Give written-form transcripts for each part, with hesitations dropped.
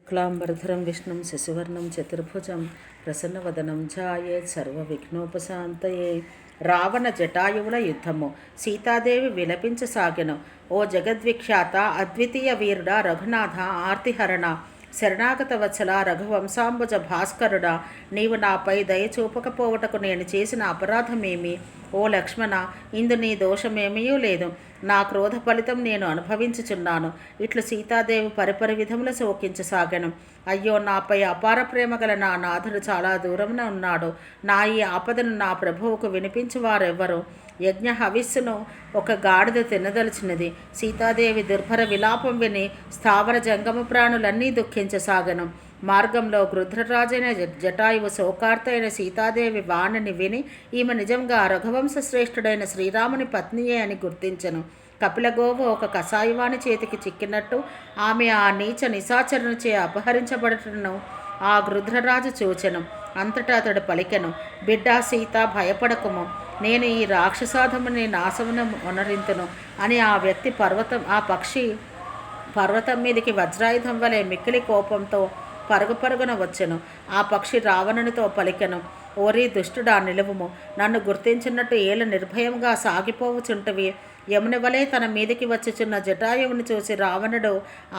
క్లాంబరధరం విష్ణుం శశివర్ణం చతుర్భుజం ప్రసన్నవదనం ఝాయేత్ సర్వవిఘ్నోపశాంతయే. రావణ జటాయువుల యుద్ధము. సీతాదేవి విలపించసాగెను. ఓ జగద్విఖ్యాత అద్వితీయ వీరుడా రఘునాథ ఆర్తిహరణ, శరణాగత వత్సల రఘువంశాంబుజ భాస్కరుడా, నీవు నాపై దయచూపకపోవటకు నేను చేసిన అపరాధమేమి? ఓ లక్ష్మణ, ఇందు నీ దోషమేమీ లేదు. నా క్రోధ ఫలితం నేను అనుభవించుచున్నాను. ఇట్లు సీతాదేవి పరిపరి విధముల శోకించసాగెను. అయ్యో, నాపై అపార ప్రేమ గల నా నాథుడు చాలా దూరమున ఉన్నాడు. నా ఈ ఆపదను నా ప్రభువుకు వినిపించువారెవ్వరు? యజ్ఞ హవిస్సును ఒక గాడిద తినదలిచినది. సీతాదేవి దుర్భర విలాపం విని స్థావర జంగమ ప్రాణులన్నీ దుఃఖించసాగను. మార్గంలో గృధ్రరాజైన జటాయువు శోకార్తైన సీతాదేవి వాణిని విని ఈమె నిజంగా రఘువంశ శ్రేష్ఠుడైన శ్రీరాముని పత్నియే అని గుర్తించెను. కపిలగోవు ఒక కసాయివాణి చేతికి చిక్కినట్టు ఆమె ఆ నీచ నిశాచరణచే అపహరించబడటను ఆ గృధ్రరాజు చూచెను. అంతటా అతడు పలికెను, బిడ్డ సీత, భయపడకుము. నేను ఈ రాక్షసాధముని నాశమున మొనరింతును అని ఆ పక్షి పర్వతం మీదికి వజ్రాయుధం వలె మిక్కిలి కోపంతో పరుగున వచ్చెను. ఆ పక్షి రావణునితో పలికెను, ఓరి దుష్టుడా, నిలువుము. నన్ను గుర్తించినట్టు ఏల నిర్భయంగా సాగిపోవుచుంటవి. యముని వలె తన మీదికి వచ్చుచున్న జటాయువుని చూసి రావణుడు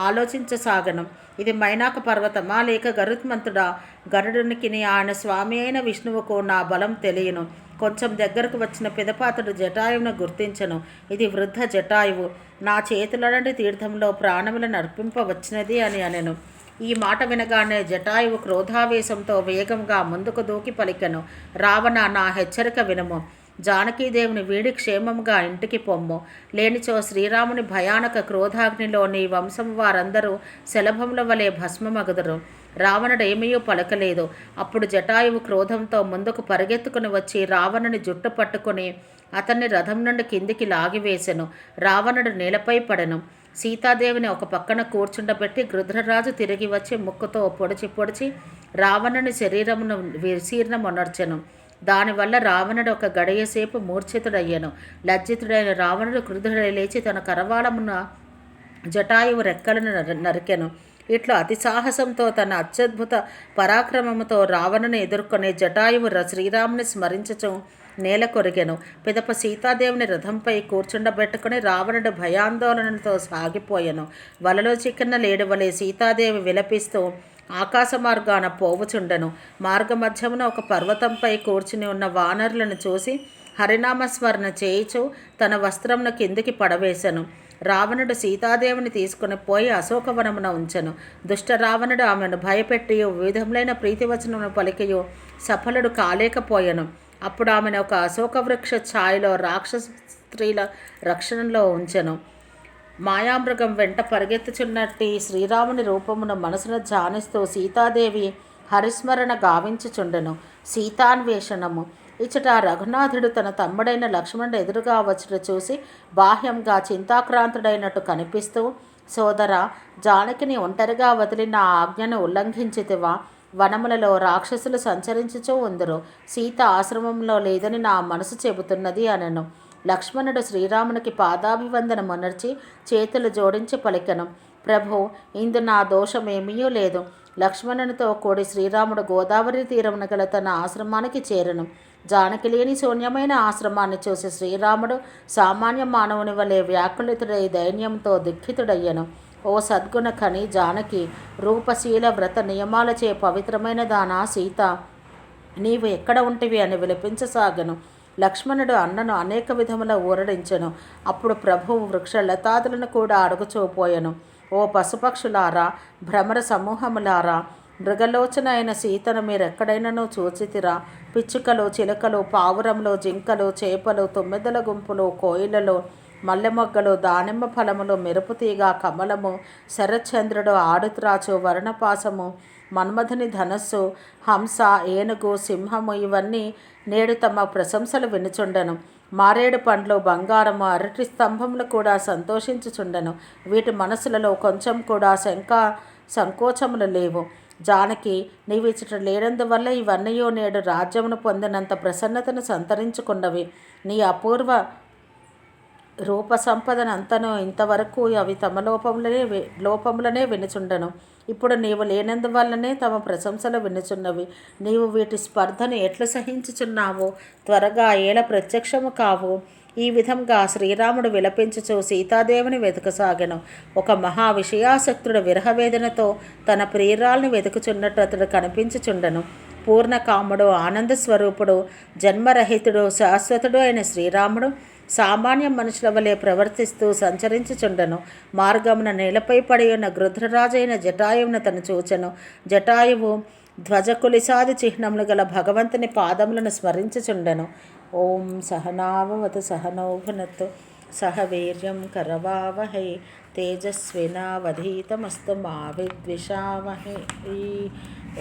ఆలోచించసాగను. ఇది మైనాక పర్వతమా లేక గరుత్మంతుడా? గరుడునికి ఆయన స్వామి అయిన విష్ణువుకు నా బలం తెలియను. కొంచెం దగ్గరకు వచ్చిన పిదపాతుడు జటాయువును గుర్తించను. ఇది వృద్ధ జటాయువు. నా చేతులనంటి తీర్థంలో ప్రాణములను అర్పింపవచ్చినది అని అనెను. ఈ మాట వినగానే జటాయువు క్రోధావేశంతో వేగంగా ముందుకు దూకి పలికెను, రావణ, నా హెచ్చరిక వినుము. జానకీదేవిని వీడి క్షేమంగా ఇంటికి పొమ్ము. లేనిచో శ్రీరాముని భయానక క్రోధాగ్నిలో నీ వంశం వారందరూ శలభముల వలె భస్మమగుదురు. రావణుడేమీ పలకలేదు. అప్పుడు జటాయువు క్రోధంతో ముందుకు పరిగెత్తుకుని వచ్చి రావణుని జుట్టు పట్టుకుని అతన్ని రథం నుండి కిందికి లాగివేసెను. రావణుడు నేలపై పడెను. సీతాదేవిని ఒక పక్కన కూర్చుండబెట్టి గృధ్రరాజు తిరిగి వచ్చి ముక్కుతో పొడిచి రావణుని శరీరమును విశీర్ణమునర్చెను. దానివల్ల రావణుడు ఒక గడియసేపు మూర్ఛితుడయ్యను. లజ్జితుడైన రావణుడు క్రుద్ధుడై లేచి తన కరవాళమున జటాయువు రెక్కలను నరికెను. ఇట్లా అతి సాహసంతో తన అత్యద్భుత పరాక్రమముతో రావణుని ఎదుర్కొనే జటాయువు శ్రీరాముని స్మరించుచు నేల కొరిగెను. పిదప సీతాదేవిని రథంపై కూర్చుండబెట్టుకుని రావణుడు భయాందోళనతో సాగిపోయెను. వలలో చిక్కిన లేడువలే సీతాదేవి విలపిస్తూ ఆకాశ మార్గాన పోవుచుండెను. మార్గమధ్యమున ఒక పర్వతంపై కూర్చుని ఉన్న వానరులను చూసి హరినామస్మరణ చేయిచు తన వస్త్రమును కిందికి పడవేశను. రావణుడు సీతాదేవిని తీసుకుని పోయి అశోకవనమున ఉంచెను. దుష్ట రావణుడు ఆమెను భయపెట్టి వివిధములైన ప్రీతివచనమును పలికియు సఫలుడు కాలేకపోయెను. అప్పుడు ఆమెను ఒక అశోకవృక్ష ఛాయలో రాక్షస స్త్రీల రక్షణలో ఉంచెను. మాయామృగం వెంట పరిగెత్తుచున్నట్టి శ్రీరాముని రూపమును మనసున ధ్యానిస్తూ సీతాదేవి హరిస్మరణ గావించుచుండెను. సీతాన్వేషణము. ఇచ్చట రఘునాథుడు తన తమ్ముడైన లక్ష్మణుడు ఎదురుగా వచ్చుట చూసి బాహ్యంగా చింతాక్రాంతుడైనట్టు కనిపిస్తూ, సోదరా, జానకిని ఒంటరిగా వదిలి నా ఆజ్ఞను ఉల్లంఘించితివా? వనములలో రాక్షసులు సంచరించుచూ ఉందరు. సీత ఆశ్రమంలో లేదని నా మనసు చెబుతున్నది అనెను. లక్ష్మణుడు శ్రీరామునికి పాదాభివందనమునర్చి చేతులు జోడించి పలికెను, ప్రభు, ఇందు నా దోషమేమీ లేదు. లక్ష్మణునితో కూడి శ్రీరాముడు గోదావరి తీరమున గల తన ఆశ్రమానికి చేరను. జానకి లేని శూన్యమైన ఆశ్రమాన్ని చూసి శ్రీరాముడు సామాన్య మానవుని వలె వ్యాకులితుడై దైన్యంతో దుఃఖితుడయ్యను. ఓ సద్గుణ ఖని జానకి, రూపశీల వ్రత నియమాలచే పవిత్రమైన దానా సీత, నీవు ఎక్కడ ఉంటివి అని విలపించసాగను. లక్ష్మణుడు అన్నను అనేక విధముల ఊరడించెను. అప్పుడు ప్రభువు వృక్షలతాదులను కూడా అడుగుచూపోయెను. ఓ పశుపక్షులారా, భ్రమర సమూహములారా, మృగలోచన అయిన సీతను మీరెక్కడైనాను చూచితిరా? పిచ్చుకలు, చిలుకలు, పావురములు, జింకలు, చేపలు, తుమ్మెదల గుంపులు, కోయిలలు, మల్లెమొగ్గలు, దానిమ్మ ఫలములు, మెరుపుతీగ, కమలము, శరచంద్రుడు, ఆడుత్రాచు, వర్ణపాసము, మన్మధుని ధనస్సు, హంస, ఏనుగు, సింహము ఇవన్నీ నేడు తమ ప్రశంసలు వినుచుండెను. మారేడు పండ్లు, బంగారము, అరటి స్తంభములు కూడా సంతోషించుచుండెను. వీటి మనసులలో కొంచెం కూడా సంకోచములు లేవు. జానకి, నీవిచ్చట లేనందువల్ల ఇవన్నీ నేడు రాజ్యమును పొందినంత ప్రసన్నతను సంతరించుకున్నవి. నీ అపూర్వ రూప సంపదనంతను ఇంతవరకు అవి తమ లోపములనే వినుచుండను. ఇప్పుడు నీవు లేనందువల్లనే తమ ప్రశంసలు వినుచున్నవి. నీవు వీటి స్పర్ధను ఎట్లు సహించుచున్నావో త్వరగా ఏల ప్రత్యక్షము కావు. ఈ విధంగా శ్రీరాముడు విలపించుచు సీతాదేవిని వెతకసాగెను. ఒక మహా విషయాసక్తుడు విరహవేదనతో తన ప్రియురాల్ని వెతుకుచున్నట్టు అతడు కనిపించుచుండెను. పూర్ణకాముడు, ఆనంద స్వరూపుడు, జన్మరహితుడు, శాశ్వతుడు అయిన శ్రీరాముడు సామాన్య మనుషుల వలె ప్రవర్తిస్తూ సంచరించుచుండెను. మార్గమున నేలపై పడి ఉన్న గృధ్రరాజైన జటాయువును తను చూచెను. జటాయువు ధ్వజకులిసాది చిహ్నములు గల భగవంతుని పాదములను స్మరించుచుండెను. ఓం సహనావవతు సహనౌ భునత్తు సహ వీర్యం కరవావహై తేజస్వినావధీతమస్తు మా విద్విషావహై.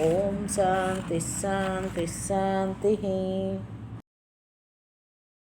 ఓం శాంతి శాంతి శాంతి.